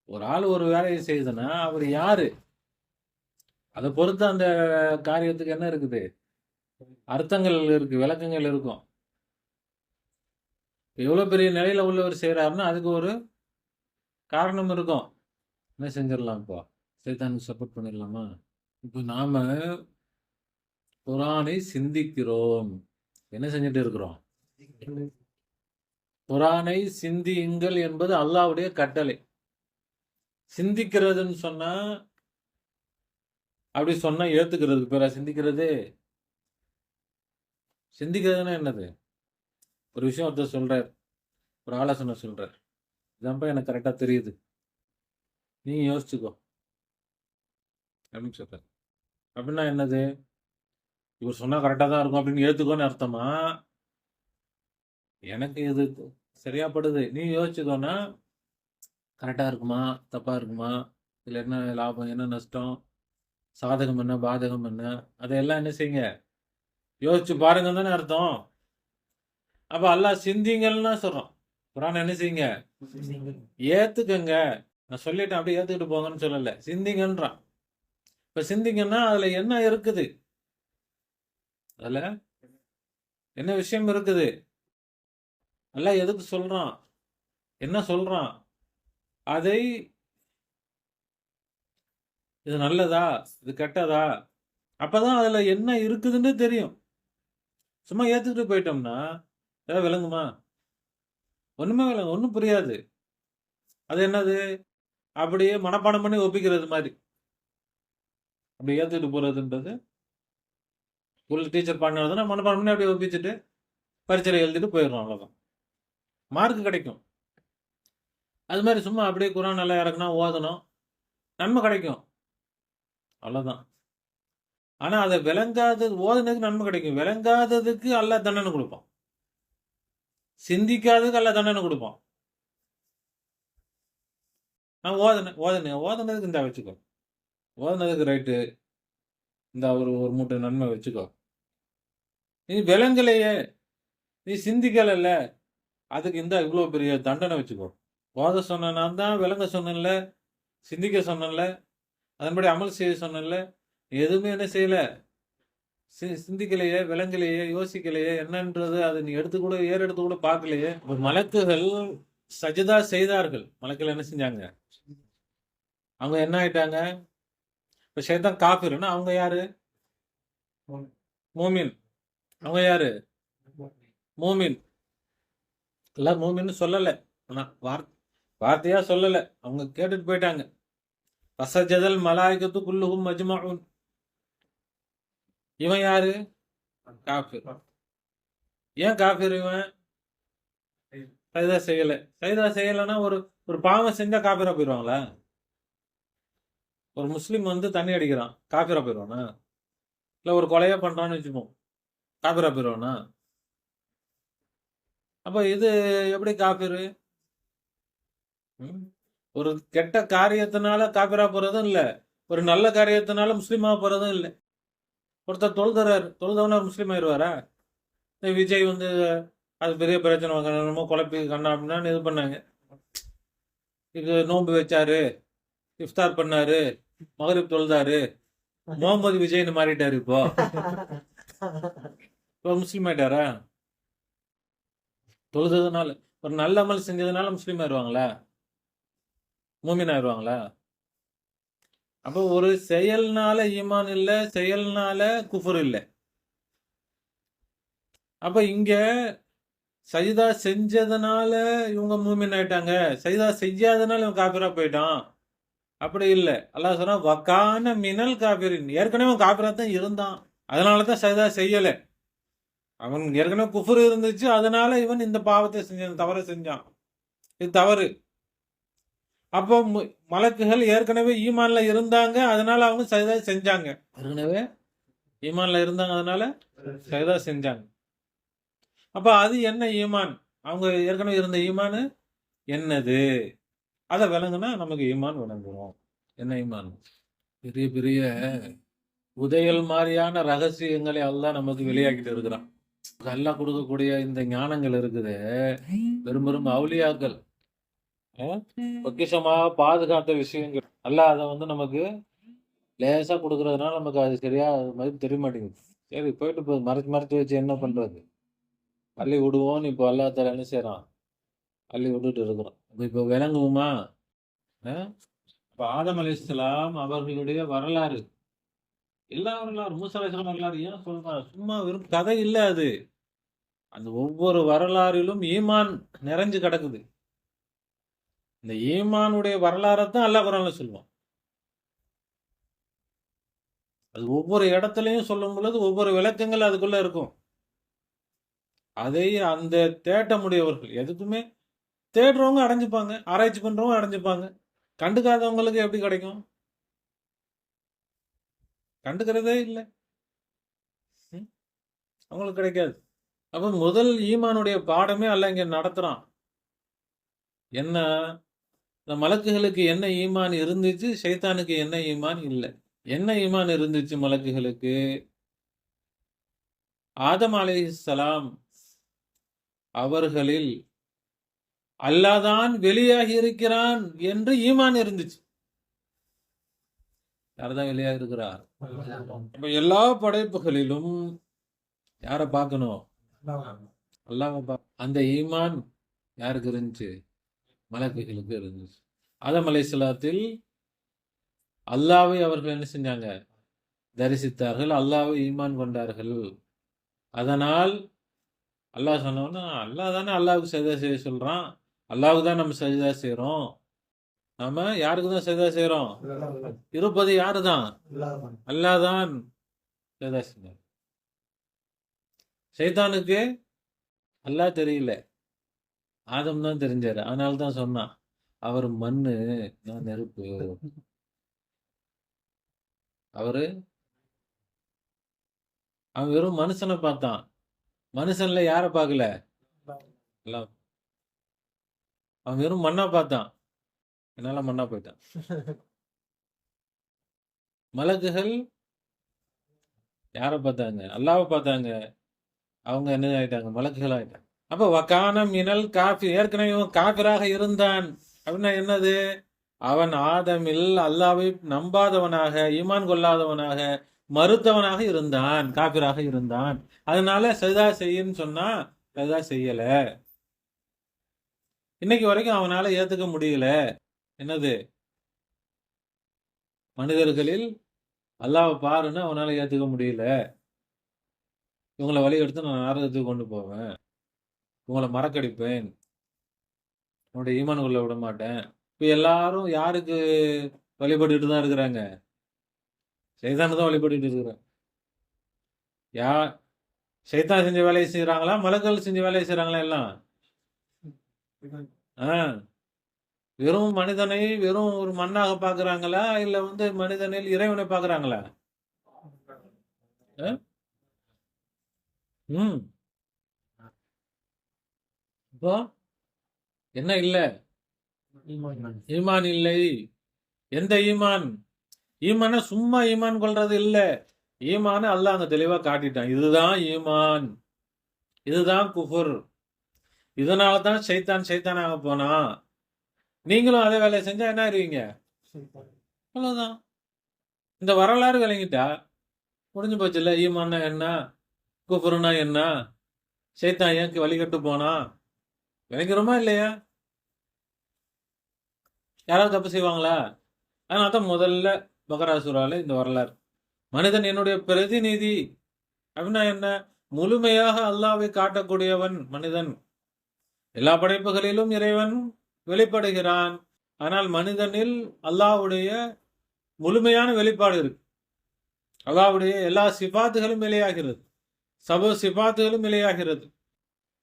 ஒரு ஆள் ஒரு வேலையை செய்யுதுன்னா, அவர் யாரு? அத பொறுத்து அந்த காரியத்துக்கு என்ன இருக்குது? அர்த்தங்கள் இருக்கு, விளக்கங்கள் இருக்கும். எவ்வளோ பெரிய நிலையில உள்ளவர் செய்றாருன்னா, அதுக்கு ஒரு காரணம் இருக்கும். என்ன செஞ்சிடலாம் இப்போ? சைத்தானுக்கு சப்போர்ட் பண்ணிடலாமா? இப்போ நாம குரானை சிந்திக்கிறோம். என்ன செஞ்சுட்டு இருக்கிறோம்? குரானை சிந்தியுங்கள் என்பது அல்லாஹ்வுடைய கட்டளை. சிந்திக்கிறதுன்னு சொன்னா, அப்படி சொன்னா ஏத்துக்கிறதுக்கு பேரா சிந்திக்கிறது? சிந்திக்கிறதுன்னா என்னது? ஒரு விஷயம் ஒருத்தர் சொல்றார். ஒரு ஆலோசனை சொல்றார். இதான்ப்பா எனக்கு கரெக்ட்டா தெரியுது. நீ யோசிச்சுக்கோ. அப்படின்னு சொல்றார். அப்படின்னா என்னது? இவர் சொன்னா கரெக்ட்டா தான் இருக்கும் அப்படின்னு ஏத்துக்கோன்னு அர்த்தமா? எனக்கு இது சரியா படுது. நீ யோசிச்சுக்கோன்னா, கரெக்ட்டா இருக்குமா? தப்பா இருக்குமா? இதுல என்ன லாபம்? என்ன நஷ்டம்? சாதகம் என்ன? பாதகம் என்ன? அதையெல்லாம் என்ன செய்யுங்க? யோசிச்சு பாருங்கன்னு தானே அர்த்தம். அப்ப அல்லாஹ் சிந்திங்கள்னா சொல்றான். குர்ஆன் என்ன செய்யுங்க? ஏத்துக்கங்க. நான் சொல்லிட்டேன் அப்படியே ஏத்துக்கிட்டு போங்கன்னு சொல்லல. சிந்திங்கன்றான். இப்ப சிந்திங்கன்னா அதுல என்ன இருக்குது? அதுல என்ன விஷயம் இருக்குது? அல்லாஹ் எதுக்கு சொல்றான்? என்ன சொல்றான்? அதை இது நல்லதா? இது கெட்டதா? அப்பதான் அதுல என்ன இருக்குதுன்னு தெரியும். சும்மா ஏத்துக்கிட்டு போயிட்டோம்னா, ஏதாவது விளங்குமா? ஒண்ணுமே விளங்கும். ஒண்ணும் புரியாது. அது என்னது? அப்படியே மனப்பாடம் பண்ணி ஒப்பிக்கிறது மாரி. அப்படி ஏத்துக்கிட்டு போறதுன்றது, ஸ்கூல்ல டீச்சர் பாடம் மனப்பாடம் பண்ணி அப்படியே ஒப்பிச்சுட்டு, பரீட்சையில எழுதிட்டு போயிடுறோம் அவ்வளவுதான். மார்க் கிடைக்கும். அது மாதிரி சும்மா அப்படியே குர்ஆன் நல்லா இறக்குனா ஓதணும். நன்மை கிடைக்கும். அவ்வளவுதான். ஆனா அத விளங்காதது ஓதுனதுக்கு நன்மை கிடைக்கும். விளங்காததுக்கு அல்லாஹ் தண்டனை குடுப்பான். சிந்திக்காததுக்கு அல்லாஹ் தண்டனை குடுப்பான். நான் ஓதுனதுக்கு இந்தா வச்சுக்கோ. ஓதுனதுக்கு ரைட்டு. இந்தா ஒரு ஒரு மூட்டை நன்மை வச்சுக்கோ. நீ விளங்கலையே, நீ சிந்திக்கலல்ல, அதுக்கு இந்தா இவ்ளோ பெரிய தண்டனை வச்சுக்கோ. ஓத சொன்ன நான் தான், விளங்க சொன்னேன்ல, சிந்திக்க சொன்னேன்ல, அதன்படி அமல் செய்ய சொன்னேன்ல, எதுவுமே என்ன செய்யல? சிந்திக்கலையே, விளங்கலையே, யோசிக்கலையே, என்னன்றது அதை நீ எடுத்து கூட ஏறெடுத்து கூட பார்க்கலையே. மலக்குகள் சஜதா செய்தார்கள். மலக்குகள் என்ன செஞ்சாங்க? அவங்க என்ன ஆயிட்டாங்க? இப்ப ஷைத்தான் காஃபிர்னா அவங்க யாரு? மூமின். அவங்க யாரு? மூமின். எல்லாம் மூமின்னு சொல்லல. ஆனா வார்த்தையா சொல்லல. அவங்க கேட்டுட்டு போயிட்டாங்க. ஃபஸஜதல் மலாயிகத்து குல்லுஹும் அஜ்மஊன். இவன் யாரு? காஃபிர். ஏன் காஃபிர் இவன்? சஜதா செய்யல. சஜதா செய்யலைன்னா ஒரு ஒரு பாவம் செஞ்சா காஃபிரா போயிடுவாங்களா? ஒரு முஸ்லீம் வந்து தண்ணி அடிக்கிறான், காஃபிரா போயிடுவானா? இல்ல ஒரு கொலையா பண்றான்னு வச்சுப்போம், காஃபிரா போயிடுவானா? அப்ப இது எப்படி காஃபிரு? ம்? ஒரு கெட்ட காரியத்தினால காபிரா போறதும் இல்ல, ஒரு நல்ல காரியத்தினால முஸ்லீமா போறதும் இல்ல. ஒருத்தர் தொழுகிறாரு, தொழுதவனர் முஸ்லீம் ஆயிடுவாரா? இந்த விஜய் வந்து அது பெரிய பிரச்சனை என்னமோ குழப்பி கண்ணா அப்படின்னு இது பண்ணாங்க. இது நோன்பு வச்சாரு, இஃப்தார் பண்ணாரு, மகரிப் தொழுதாரு, முகமது விஜய்னு மாறிட்டாரு. இப்போ முஸ்லீம் ஆயிட்டாரா? தொழுததுனால, ஒரு நல்ல அமல் செஞ்சதுனால முஸ்லீம் ஆயிடுவாங்களா? மூமின் ஆயிடுவாங்களா? அப்போ ஒரு செயல்னால ஈமான் இல்ல, செயல்னால குஃபர் இல்ல. அப்ப இங்க சஜிதா செஞ்சதுனால இவங்க மூமின் ஆயிட்டாங்க, சஜிதா செய்யாதனால இவன் காபிரா போயிட்டான், அப்படி இல்ல. அல்லாஹ் சொன்னா வக்கான மினல் காபிரின், ஏற்கனவே காபிரா தான் இருந்தான், அதனாலதான் சஜிதா செய்யல. அவன் ஏற்கனவே குஃபர் இருந்துச்சு, அதனால இவன் இந்த பாவத்தை செஞ்சான், தவறை செஞ்சான். இது தவறு. அப்போ மலக்குகள் ஏற்கனவே ஈமான்ல இருந்தாங்க, அதனால அவங்க சஜிதா செஞ்சாங்க. ஏற்கனவே ஈமான்ல இருந்தாங்க, அதனால சஜிதா செஞ்சாங்க. அப்ப அது என்ன ஈமான்? அவங்க ஏற்கனவே இருந்த ஈமான் என்னது? அதை விளங்குனா நமக்கு ஈமான் விளங்குவோம். என்ன ஈமான்? பெரிய பெரிய உதயல் மாதிரியான ரகசியங்களை அல்லாஹ் நமக்கு வெளியாக்கிட்டு இருக்கிறான். அல்லாஹ் கொடுக்கக்கூடிய இந்த ஞானங்கள் இருக்குது, பெரும் பெரும் அவுலியாக்கள் பொக்கிஷமாக பாதுகாத்த விஷயங்கள். அல்லாஹ் அதை வந்து நமக்கு லேசா கொடுக்கறதுனால நமக்கு அது சரியா மதிப்பு தெரிய மாட்டேங்குது. சரி, போயிட்டு போகுது, மறைச்சு மறைச்சு வச்சு என்ன பண்றது? அள்ளி விடுவோம். இப்போ அல்லாஹ் தஆலா என்ன செய்யறான்? அள்ளி விட்டுட்டு இருக்கிறோம். இப்போ விளங்குவோமா? இப்போ ஆதம் அலைஹிஸ்ஸலாம் அவர்களுடைய வரலாறு, எல்லா வரலாறு, மூசா அலைஹிஸ்ஸலாம் வரலாறு ஏன் சொல்றான்? சும்மா வெறும் கதை இல்ல அது. அந்த ஒவ்வொரு வரலாறிலும் ஈமான் நிறைஞ்சு கிடக்குது. இந்த ஈமானுடைய வரலாறைத்தான் அல்லாஹ் குர்ஆன்ல சொல்லுவான். அது ஒவ்வொரு இடத்துலையும் சொல்லும் பொழுது ஒவ்வொரு விளக்கங்கள் அதுக்குள்ள இருக்கும். அதை அந்த தேட்ட முடியவர்கள், எதுக்குமே தேடுறவங்க அடைஞ்சுப்பாங்க, ஆராய்ச்சி பண்றவங்க அடைஞ்சுப்பாங்க. கண்டுக்காதவங்களுக்கு எப்படி கிடைக்கும்? கண்டுக்கிறதே இல்லை, அவங்களுக்கு கிடைக்காது. அப்ப முதல் ஈமானுடைய பாடமே அல்லாஹ் இங்க நடத்துறான். என்ன? இந்த மலக்குகளுக்கு என்ன ஈமான் இருந்துச்சு, ஷைத்தானுக்கு என்ன ஈமான் இல்லை. என்ன ஈமான் இருந்துச்சு மலக்குகளுக்கு? ஆதம் அலைஹிஸ்ஸலாம் அவர்களில் அல்லாஹ் தான் வெளியாகி இருக்கிறான் என்று ஈமான் இருந்துச்சு. யார்தான் வெளியாக இருக்கிறார்? எல்லா படைப்புகளிலும் யாரை பார்க்கணும்? அல்லாஹ். அந்த ஈமான் யாருக்கு இருந்துச்சு? மலக்குகளுக்கு இருந்துச்சு. ஆதம் அலைஹிஸ்ஸலாத்தில் அல்லாஹ்வை அவர்கள் என்ன செஞ்சாங்க? தரிசித்தார்கள், அல்லாஹ்வை ஈமான் கொண்டார்கள். அதனால் அல்லாஹ் சொன்னோன்னா, அல்லாஹ் தானே அல்லாஹ்வுக்கு சஜதா செய்ய சொல்றான், அல்லாஹ்வுக்கு தான் நம்ம சஜதா செய்றோம். நாம யாருக்கு தான் சஜதா செய்றோம்? இருப்பது யாரு தான்? அல்லாஹ் தான் சஜதா செஞ்சார். ஷைத்தானுக்கு அல்லாஹ் தெரியல, ஆதம் தான் தெரிஞ்சாரு. அதனால தான் சொன்னான், அவர் மண்ணு, நான் நெருப்பு. அவன் வெறும் மனுஷனை பார்த்தான், மனுஷன்ல யாரை பார்க்கல? அல்லாஹ். அவன் வெறும் மண்ணா பார்த்தான், என்னால மண்ணா போயிட்டான். மலக்குகள் யாரை பார்த்தாங்க? அல்லாஹ்வை பார்த்தாங்க, அவங்க என்ன ஆயிட்டாங்க? மலக்குகள் ஆயிட்டாங்க. அப்ப வக்கான மினல் காஃபி, ஏற்கனவே இவன் காஃபிராக இருந்தான் அப்படின்னா என்னது? அவன் ஆதமில் அல்லாஹ்வை நம்பாதவனாக, ஈமான் கொள்ளாதவனாக, மறுத்தவனாக இருந்தான், காஃபிராக இருந்தான். அதனால சஜதா செய்யுன்னு சொன்னா சஜதா செய்யல. இன்னைக்கு வரைக்கும் அவனால ஏத்துக்க முடியல. என்னது? மனிதர்களில் அல்லாஹ்வை பாருன்னு அவனால ஏத்துக்க முடியல. இவங்களை வழி எடுத்து நான் நரகத்துக்கு கொண்டு போவேன், இவங்களை மறக்கடிப்பேன், உன்னுடைய ஈமான் கொள்ள விட மாட்டேன். இப்ப எல்லாரும் யாருக்கு வழிபட்டுட்டு தான் இருக்கிறாங்க? ஷைத்தானை தான் வழிபட்டுட்டு இருக்கிறாங்க. யார் ஷைத்தான் செஞ்ச வேலையை செய்யறாங்களா, மலக்குகள் செஞ்ச வேலையை செய்யறாங்களா? எல்லாம் வெறும் மனிதனை வெறும் ஒரு மண்ணாக பாக்குறாங்களா, இல்ல வந்து மனிதனில் இறைவனை பாக்குறாங்களா? இப்போ என்ன இல்ல? ஈமான் இல்லை. எந்த ஈமான்? ஈமான சும்மா ஈமான் கொள்றது இல்ல. ஈமான அல்லாஹ் அங்க தெளிவா காட்டிட்டான். இதுதான் ஈமான், இதுதான் குஃபுர். இதனால தான் ஷைத்தானாக போனா. நீங்களும் அதே வேலையை செஞ்சா என்ன ஆயிருவீங்க? அவ்வளவுதான். இந்த வரலாறு விளங்கிட்டா முடிஞ்சு போச்சுல்ல. ஈமான்னா என்ன, குஃபுர்னா என்ன, ஷைத்தான் ஏன் வழிகட்டு போனா, விளங்கிறோமா இல்லையா? யாராவது தப்பு செய்வாங்களா? அதனால தான் முதல்ல பக்ரா சூரால இந்த வரலாறு. மனிதன் என்னுடைய பிரதிநிதி அப்படின்னா என்ன? முழுமையாக அல்லாஹ்வை காட்டக்கூடியவன் மனிதன். எல்லா படைப்புகளிலும் இறைவன் வெளிப்படுகிறான். ஆனால் மனிதனில் அல்லாஹ்வுடைய முழுமையான வெளிப்பாடு இருக்கு. அல்லாஹ்வுடைய எல்லா சிபாத்துகளும் வெளியாகிறது. சப சிபாத்துகளும் வெளியாகிறது.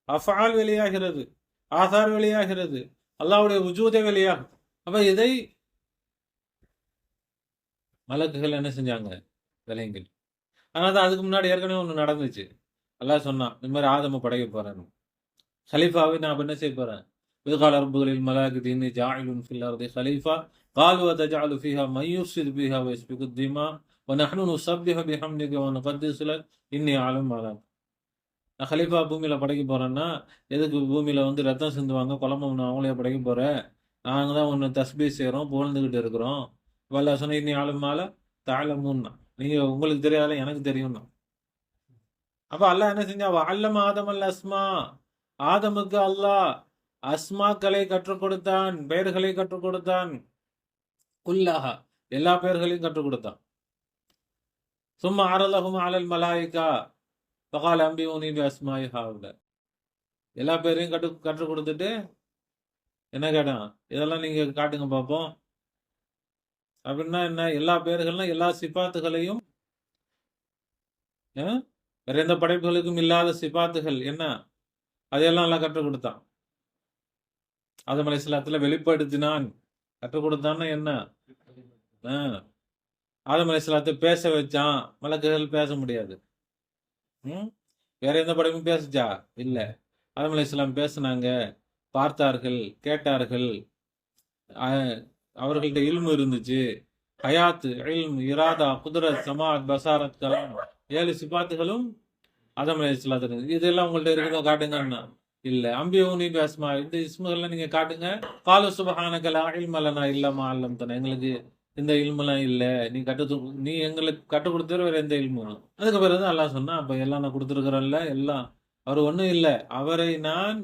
அஃஆல் வெளியாகிறது. ஆசார் வெளியாகிறது. அல்லாஹ்வுடைய வுஜூதே வெளியாகும். அப்ப இதை மலக்குகள் என்ன செஞ்சாங்க? விலைங்கள். ஆனால் தான் அதுக்கு முன்னாடி ஏற்கனவே ஒன்று நடந்துச்சு. அல்லாஹ் சொன்னான், இந்த மாதிரி ஆதம படைக்க போறேன், ஹலீஃபாவை நான் என்ன செய்ய போறேன். இதுகால ரப்புகளில் மலாயிகத்தி இன்னி ஜாயிலுன் ஃபில் அர்தி ஹலீஃபா காலு வதஜஅலு ஃபீஹா மன் யுஃப்ஸிது ஃபீஹா வயஸ்பிகு திமா வநஹ்னு நுஸப்பிஹு பிஹம்திக வநுகத்திஸு லக் இன்னி அலமு மா லா. நான் ஹலீஃபா பூமியில படைக்க போறேன்னா எதுக்கு பூமியில வந்து ரத்தம் சிந்துவாங்க, குழம்பு அவங்களே படைக்க போறேன். நாங்க தான் ஒன்று தஸ்பீஹ் செய்கிறோம், புகழ்ந்துக்கிட்டு இருக்கிறோம். வல்லா சொன்ன இன்னி அலமு மா லா தஅலமூன்னா, நீங்க உங்களுக்கு தெரியாத எனக்கு தெரியும்னா. அப்ப அல்லாஹ் என்ன செஞ்சா? அல்லம ஆதமல் அஸ்மா, ஆதமுக்கு அல்லாஹ் அஸ்மாக்களை கற்றுக் கொடுத்தான், பெயர்களை கற்றுக் கொடுத்தான். குல்லாஹா, எல்லா பெயர்களையும் கற்றுக் கொடுத்தான். சும்மா அரலஹும் அலல் மலாயிகா ஃபகால அம்பியூனி பி அஸ்மாஇ ஹாவுலா, எல்லா பேரையும் கற்றுக் கொடுத்துட்டு என்ன கேட்டான்? இதெல்லாம் நீங்க காட்டுங்க பார்ப்போம். அப்படின்னா என்ன? எல்லா பெயர்கள்னா எல்லா சிபாத்துகளையும், வேற எந்த படைப்புகளுக்கும் இல்லாத சிபாத்துகள் என்ன, அதையெல்லாம் எல்லாம் கற்றுக் கொடுத்தான். ஆதம் அலைஹிஸ்ஸலாத்துல வெளிப்படுத்தினான். கற்றுக் கொடுத்தான்னா என்ன? ஆதம் அலைஹிஸ்ஸலாத்தை பேச வச்சான். மலக்குகள் பேச முடியாது. வேற எந்த படைப்பும் பேசுச்சா? இல்ல. ஆதம் அலைஹிஸ்ஸலாம் பேசினாங்க, பார்த்தார்கள், கேட்டார்கள். அவர்கள்ட்ட இல்மு இருந்துச்சு. ஹயாத், இல்ம், இராதா, குத்ரத், சமாத், பசாரத், கலாம், 7 சிபாத்துகளும் ஆதம் அலைஹிஸ்ஸலாத்துக்கு இருந்துச்சு. இதெல்லாம் உங்கள்ட்ட இருக்குதோ காட்டுங்கன்னா இல்ல. அம்பியூனி பி அஸ்மா, இந்த இஸ்முகள்லாம் நீங்க காட்டுங்க. காலு சுப்ஹானக லா இல்ம லனா இல்லா மா அல்லம்தனா, எங்களுக்கு இந்த இல்மெல்லாம் இல்ல, நீ எங்களுக்கு கற்றுக் கொடுத்தது வேற எந்த இல்மும். அதுக்கு பிறகு அல்லாஹ் சொன்னா, அப்ப எல்லாம் நான் கொடுத்துருக்கிறேன்ல, எல்லாம் அவர் ஒன்றும் இல்லை, அவரை நான்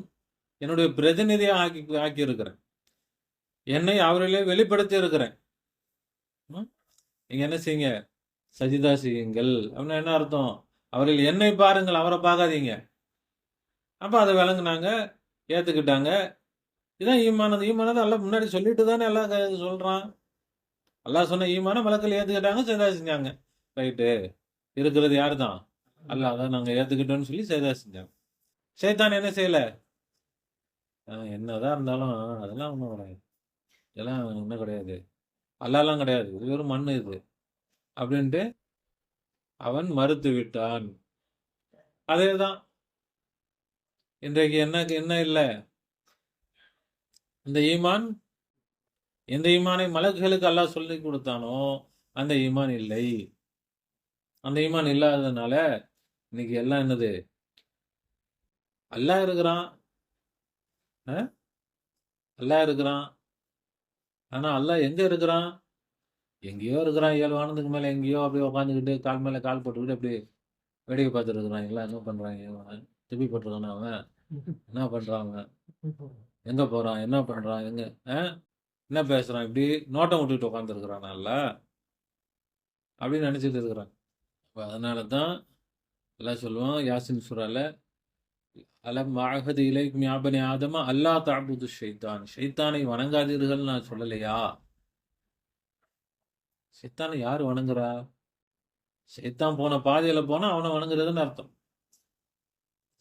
என்னுடைய பிரதிநிதியாக ஆக்கி இருக்கிறேன், என்னை அவரிலே வெளிப்படுத்தி இருக்கிறேன். நீங்க என்ன செய்யுங்க? சஜிதா செய்யுங்கள். அப்படின்னா என்ன அர்த்தம்? அவரில் என்னை பாருங்கள், அவரை பார்க்காதீங்க. அப்ப அதை விளங்குனாங்க, ஏத்துக்கிட்டாங்க. இதான் ஈமானது. ஈமானது அல்லாஹ் முன்னாடி சொல்லிட்டு தானே எல்லாம் சொல்றான். அல்லாஹ் சொன்ன ஈமான மலக்கள் ஏத்துக்கிட்டாங்க, சஜிதா செஞ்சாங்க. ரைட்டு, இருக்கிறது யாரு தான்? அல்லாஹ் தான். நாங்க ஏத்துக்கிட்டோம்னு சொல்லி சஜிதா செஞ்சாங்க. ஷைத்தான் என்ன செய்யல? என்னதான் இருந்தாலும் அதெல்லாம் ஒன்றும் கிடையாது, இதெல்லாம் ஒன்றும் கிடையாது, அல்லாஹ்லாம் கிடையாது, இது வெறும் மண்ணு இது அப்படின்ட்டு அவன் மறுத்து விட்டான். அதேதான் இன்றைக்கு என்ன இல்லை? இந்த ஈமான், எந்த ஈமானை மலக்குகளுக்கு அல்லாஹ் சொல்லி கொடுத்தானோ அந்த ஈமான் இல்லை. அந்த ஈமான் இல்லாததுனால இன்னைக்கு எல்லாம் என்னது? அல்லாஹ் இருக்கிறான், அல்லாஹ் இருக்கிறான். ஆனா அல்லாஹ் எங்க இருக்கிறான்? எங்கேயோ இருக்கிறான். 7 வானத்துக்கு மேல எங்கேயோ அப்படியே உட்காந்துக்கிட்டு கால் மேல கால் போட்டுக்கிட்டு அப்படியே வேடிக்கை பார்த்துட்டு இருக்கிறான். எல்லாம் என்ன பண்றாங்க? திருப்பி போட்டுருக்கான அவன் என்ன பண்றான்? அவன் எங்க போறான்? என்ன பண்றான்? எங்க என்ன பேசுறான்? இப்படி நோட்டம் விட்டுக்கிட்டு உட்காந்துருக்கிறான் அல்ல அப்படின்னு நினைச்சிட்டு இருக்கிறான். அதனால தான் எல்லாம் சொல்லுவான் யாசின் சூரால, அலம் அஹது இலைக்கும் யா பனி ஆதம அல்லா தஅபுது ஷைத்தான், ஷைத்தானை வணங்காதீர்கள் நான் சொல்லலையா? ஷைத்தானை யார் வணங்குறா? ஷைத்தான் போன பாதையில போனா அவனை வணங்குறதுன்னு அர்த்தம்.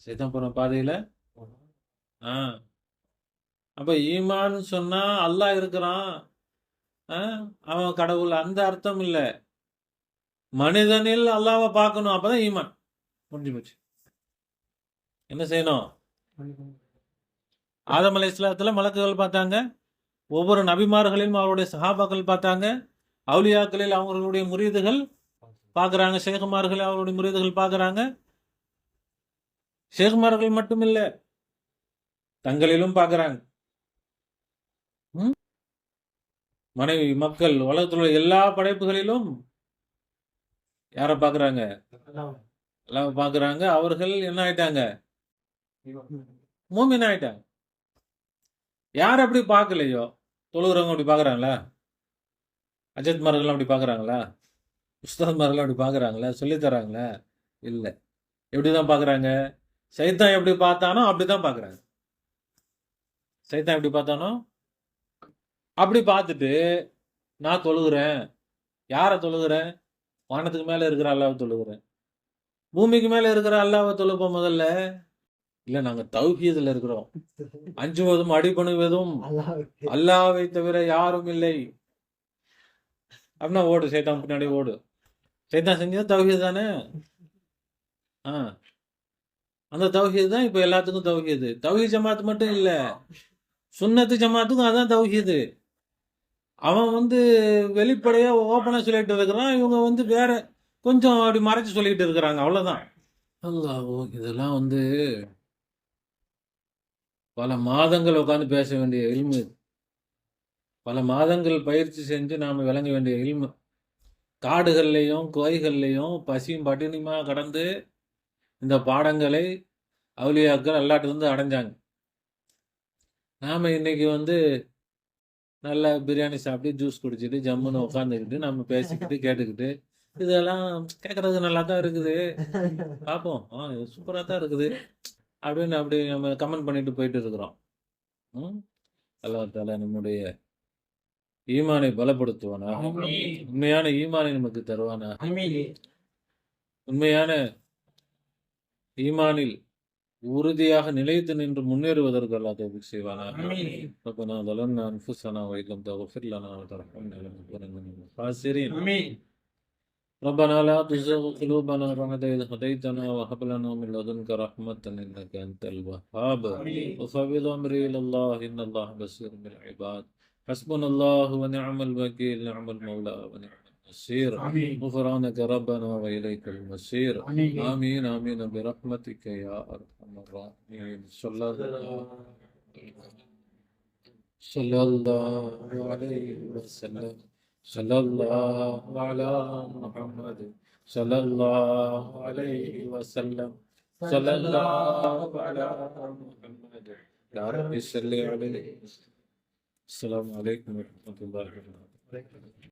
ஷைத்தான் போன பாதையில அப்ப ஈமான்னு சொன்னா அல்லாஹ் இருக்கிறான், அவன் கடவுள், அந்த அர்த்தம் இல்ல. மனிதனில் அல்லாஹ்வை பார்க்கணும், அப்பதான் ஈமான். முடிஞ்சு போச்சு. என்ன செய்யணும்? ஆதம் அலைஹிஸ்ஸலாத்துல மலக்குகள் பார்த்தாங்க, ஒவ்வொரு நபிமார்களையும் அவருடைய சஹாபாக்கள் பார்த்தாங்க. அவுலியாக்களில் அவர்களுடைய முரீதுகள் பார்க்குறாங்க. ஷேகுமார்கள் அவருடைய முரீதுகள் பார்க்குறாங்க. ஷேகுமார்கள் மட்டும் இல்லை, தங்களிலும் பார்க்குறாங்க. மனைவி, மக்கள், உலகத்தில் உள்ள எல்லா படைப்புகளிலும் யாரை பார்க்குறாங்க? அல்லாஹ் பார்க்குறாங்க. அவர்கள் என்ன ஆயிட்டாங்க? மூமின் ஆயிட்டாங்க. யார் அப்படி பார்க்கலையோ, தொழுகிறவங்க அப்படி பார்க்குறாங்களா? அஜத்மார்கள் அப்படி பார்க்குறாங்களா? உஸ்தாத்மார்கள் அப்படி பார்க்குறாங்களா? சொல்லித்தராங்களா? இல்லை. எப்படி தான் பார்க்குறாங்க? சைத்தான் எப்படி பார்த்தானோ அப்படி தான் பார்க்குறாங்க. சைத்தான் எப்படி பார்த்தானோ அப்படி பார்த்துட்டு, நான் தொழுகிறேன். யாரை தொழுகிறேன்? வானத்துக்கு மேலே இருக்கிற அல்லாவை தொழுகிறேன். பூமிக்கு மேலே இருக்கிற அல்லாவை தொழுப்போம் முதல்ல. இல்லை, நாங்கள் தௌஹீதில் இருக்கிறோம். அஞ்சுவதும் அடிபணுவதும் அல்லாவை தவிர யாரும் இல்லை அப்படின்னா ஓடு, சைத்தான் பின்னாடி ஓடு. சைத்தான் செஞ்சது தௌஹீத் தானே. அந்த தௌஹீத் தான் இப்போ எல்லாத்துக்கும் தௌஹீது. தௌஹீத் ஜமாத் மட்டும் இல்லை, சுன்னத்து ஜமாத்துக்கும் அதான் தௌஹீது. அவன் வெளிப்படையா ஓப்பனா சொல்லிட்டு இருக்கிறான். இவங்க வேற கொஞ்சம் அப்படி மறைச்சு சொல்லிட்டு இருக்கிறாங்க. அவ்வளவுதான். அல்லாஹ், இதெல்லாம் பல மாதங்கள் உட்காந்து பேச வேண்டிய இல்மு. பல மாதங்கள் பயிற்சி செஞ்சு நாம விளங்க வேண்டிய இல்மு. காடுகள்லையும் கோய்கள்லையும் பசியும் பட்டினியுமா கடந்து இந்த பாடங்களை அவுலியாக்கள் அல்லாட்டிலிருந்து அடைஞ்சாங்க. நாம இன்னைக்கு நல்லா பிரியாணி சாப்பிட்டு ஜூஸ் குடிச்சிட்டு ஜம்முன்னு உட்காந்துக்கிட்டு நம்ம பேசிக்கிட்டு கேட்டுக்கிட்டு இதெல்லாம் கேட்கறதுக்கு நல்லா தான் இருக்குது, பார்ப்போம், இது சூப்பராக தான் இருக்குது அப்படின்னு அப்படி நம்ம கமெண்ட் பண்ணிட்டு போயிட்டு இருக்கிறோம். அல்லாஹ் தஆலா நம்முடைய ஈமானை பலப்படுத்துவானா, உண்மையான ஈமானை நமக்கு தருவானா, உண்மையான ஈமானில் உறுதியாக நிலைத்து நின்று முன்னேறுவதற்கு அல்லாஹ் தௌஃபீக் செய்வானா. ரப்பனா ظلمنا أنفسنا وإن لم تغفر لنا وترحمنا لنكونن من الخاسرين. ربنا لا تزغ قلوبنا بعد إذ هديتنا وهب لنا من لدنك رحمة إنك أنت الوهاب. وفوض أمري إلى الله إن الله بصير بالعباد. حسبنا الله ونعم الوكيل، نعم المولى ونعم النصير. غفرانك ربنا وإليك المصير. آمين آمين برحمتك يا أرحم الراحمين. صلى الله عليه وسلم. صلى الله على محمد صلى الله عليه وسلم. صلى الله على محمد يا رب صل عليه. السلام عليكم ورحمة الله وبركاته.